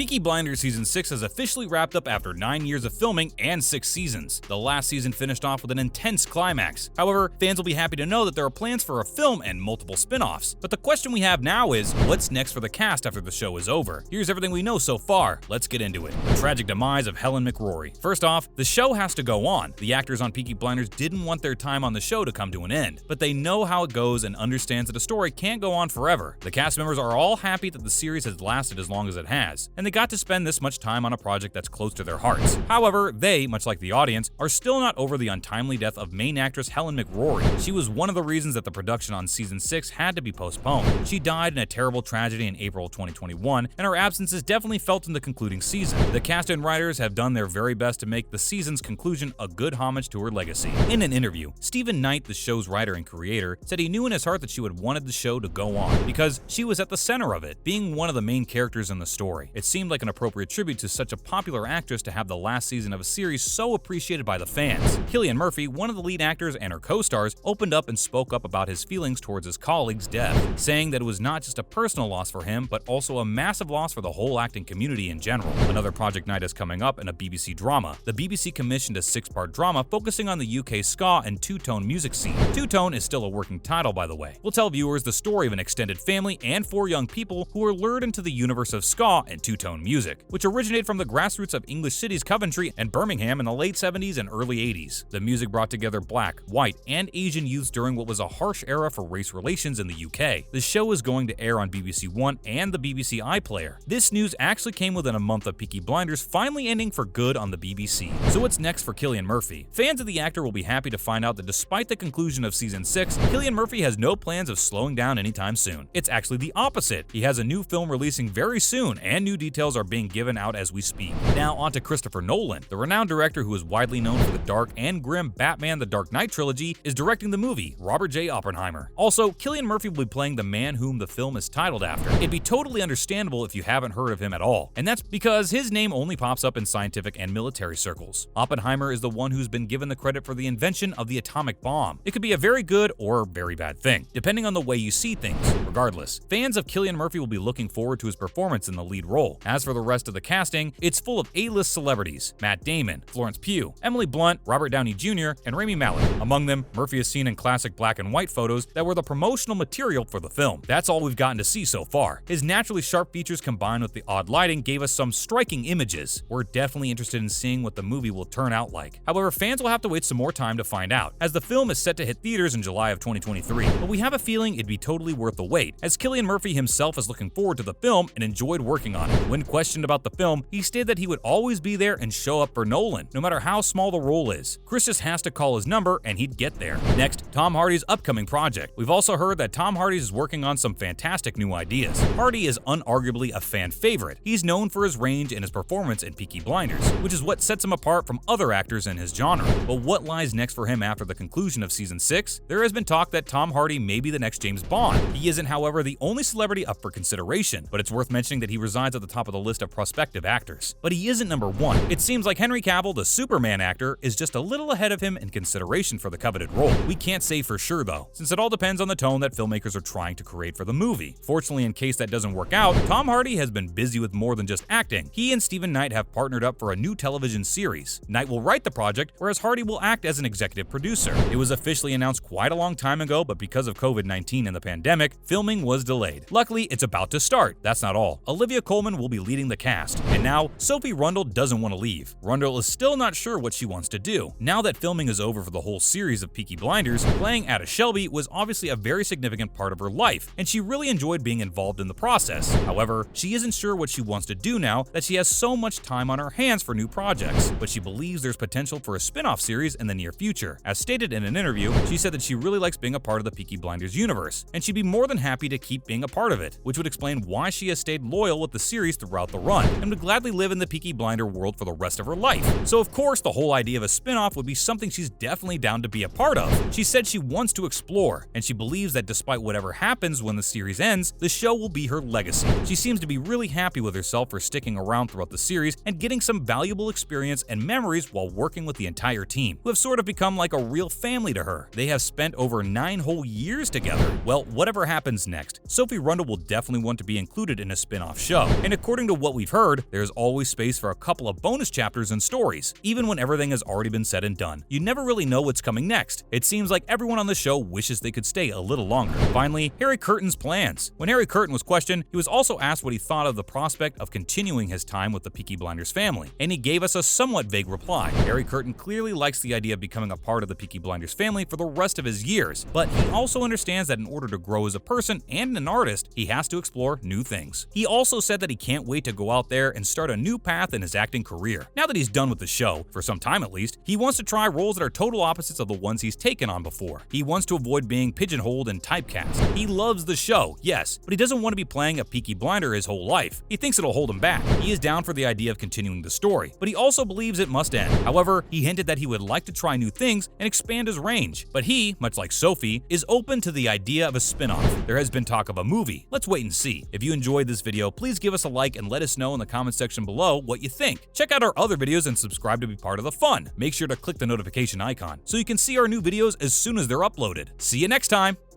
Peaky Blinders Season 6 has officially wrapped up after 9 years of filming and 6 seasons. The last season finished off with an intense climax. However, fans will be happy to know that there are plans for a film and multiple spin-offs. But the question we have now is, what's next for the cast after the show is over? Here's everything we know so far. Let's get into it. The tragic demise of Helen McRory. First off, the show has to go on. The actors on Peaky Blinders didn't want their time on the show to come to an end, but they know how it goes and understands that a story can't go on forever. The cast members are all happy that the series has lasted as long as it has, and they got to spend this much time on a project that's close to their hearts. However, they, much like the audience, are still not over the untimely death of main actress Helen McRory. She was one of the reasons that the production on Season 6 had to be postponed. She died in a terrible tragedy in April 2021, and her absence is definitely felt in the concluding season. The cast and writers have done their very best to make the season's conclusion a good homage to her legacy. In an interview, Stephen Knight, the show's writer and creator, said he knew in his heart that she would have wanted the show to go on because she was at the center of it, being one of the main characters in the story. It seemed like an appropriate tribute to such a popular actress to have the last season of a series so appreciated by the fans. Cillian Murphy, one of the lead actors and her co-stars, opened up and spoke up about his feelings towards his colleague's death, saying that it was not just a personal loss for him, but also a massive loss for the whole acting community in general. Another project Knight is coming up in a BBC drama. The BBC commissioned a 6-part drama focusing on the UK ska and two-tone music scene. Two-tone is still a working title, by the way. We'll tell viewers the story of an extended family and 4 young people who are lured into the universe of ska and two-tone music, which originated from the grassroots of English cities Coventry and Birmingham in the late 70s and early 80s. The music brought together black, white, and Asian youths during what was a harsh era for race relations in the UK. The show is going to air on BBC One and the BBC iPlayer. This news actually came within a month of Peaky Blinders finally ending for good on the BBC. So what's next for Cillian Murphy? Fans of the actor will be happy to find out that despite the conclusion of Season 6, Cillian Murphy has no plans of slowing down anytime soon. It's actually the opposite. He has a new film releasing very soon, and new details are being given out as we speak. Now on to Christopher Nolan. The renowned director who is widely known for the dark and grim Batman The Dark Knight trilogy is directing the movie Robert J. Oppenheimer. Also, Cillian Murphy will be playing the man whom the film is titled after. It'd be totally understandable if you haven't heard of him at all, and that's because his name only pops up in scientific and military circles. Oppenheimer is the one who's been given the credit for the invention of the atomic bomb. It could be a very good or very bad thing, depending on the way you see things. Regardless, fans of Cillian Murphy will be looking forward to his performance in the lead role. As for the rest of the casting, it's full of A-list celebrities: Matt Damon, Florence Pugh, Emily Blunt, Robert Downey Jr., and Rami Malek. Among them, Murphy is seen in classic black and white photos that were the promotional material for the film. That's all we've gotten to see so far. His naturally sharp features combined with the odd lighting gave us some striking images. We're definitely interested in seeing what the movie will turn out like. However, fans will have to wait some more time to find out, as the film is set to hit theaters in July of 2023. But we have a feeling it'd be totally worth the wait, as Cillian Murphy himself is looking forward to the film and enjoyed working on it. When questioned about the film, he stated that he would always be there and show up for Nolan, no matter how small the role is. Chris just has to call his number and he'd get there. Next, Tom Hardy's upcoming project. We've also heard that Tom Hardy is working on some fantastic new ideas. Hardy is unarguably a fan favorite. He's known for his range and his performance in Peaky Blinders, which is what sets him apart from other actors in his genre. But what lies next for him after the conclusion of Season 6? There has been talk that Tom Hardy may be the next James Bond. He isn't, however, the only celebrity up for consideration, but it's worth mentioning that he resides at the top of the list of prospective actors. But he isn't number 1. It seems like Henry Cavill, the Superman actor, is just a little ahead of him in consideration for the coveted role. We can't say for sure though, since it all depends on the tone that filmmakers are trying to create for the movie. Fortunately, in case that doesn't work out, Tom Hardy has been busy with more than just acting. He and Stephen Knight have partnered up for a new television series. Knight will write the project, whereas Hardy will act as an executive producer. It was officially announced quite a long time ago, but because of COVID-19 and the pandemic, filming was delayed. Luckily, it's about to start. That's not all. Olivia Colman will be leading the cast. And now, Sophie Rundle doesn't want to leave. Rundle is still not sure what she wants to do. Now that filming is over for the whole series of Peaky Blinders, playing Ada Shelby was obviously a very significant part of her life, and she really enjoyed being involved in the process. However, she isn't sure what she wants to do now that she has so much time on her hands for new projects, but she believes there's potential for a spin-off series in the near future. As stated in an interview, she said that she really likes being a part of the Peaky Blinders universe, and she'd be more than happy to keep being a part of it, which would explain why she has stayed loyal with the series throughout the run, and would gladly live in the Peaky Blinder world for the rest of her life. So of course, the whole idea of a spin-off would be something she's definitely down to be a part of. She said she wants to explore, and she believes that despite whatever happens when the series ends, the show will be her legacy. She seems to be really happy with herself for sticking around throughout the series and getting some valuable experience and memories while working with the entire team, who have sort of become like a real family to her. They have spent over 9 whole years together. Well, whatever happens next, Sophie Rundle will definitely want to be included in a spin-off show. And of course, according to what we've heard, there's always space for a couple of bonus chapters and stories, even when everything has already been said and done. You never really know what's coming next. It seems like everyone on the show wishes they could stay a little longer. Finally, Harry Curtin's plans. When Harry Curtin was questioned, he was also asked what he thought of the prospect of continuing his time with the Peaky Blinders family, and he gave us a somewhat vague reply. Harry Curtin clearly likes the idea of becoming a part of the Peaky Blinders family for the rest of his years, but he also understands that in order to grow as a person and an artist, he has to explore new things. He also said that he can't wait to go out there and start a new path in his acting career. Now that he's done with the show, for some time at least, he wants to try roles that are total opposites of the ones he's taken on before. He wants to avoid being pigeonholed and typecast. He loves the show, yes, but he doesn't want to be playing a Peaky Blinder his whole life. He thinks it'll hold him back. He is down for the idea of continuing the story, but he also believes it must end. However, he hinted that he would like to try new things and expand his range. But he, much like Sophie, is open to the idea of a spin-off. There has been talk of a movie. Let's wait and see. If you enjoyed this video, please give us a like and let us know in the comment section below what you think. Check out our other videos and subscribe to be part of the fun. Make sure to click the notification icon so you can see our new videos as soon as they're uploaded. See you next time!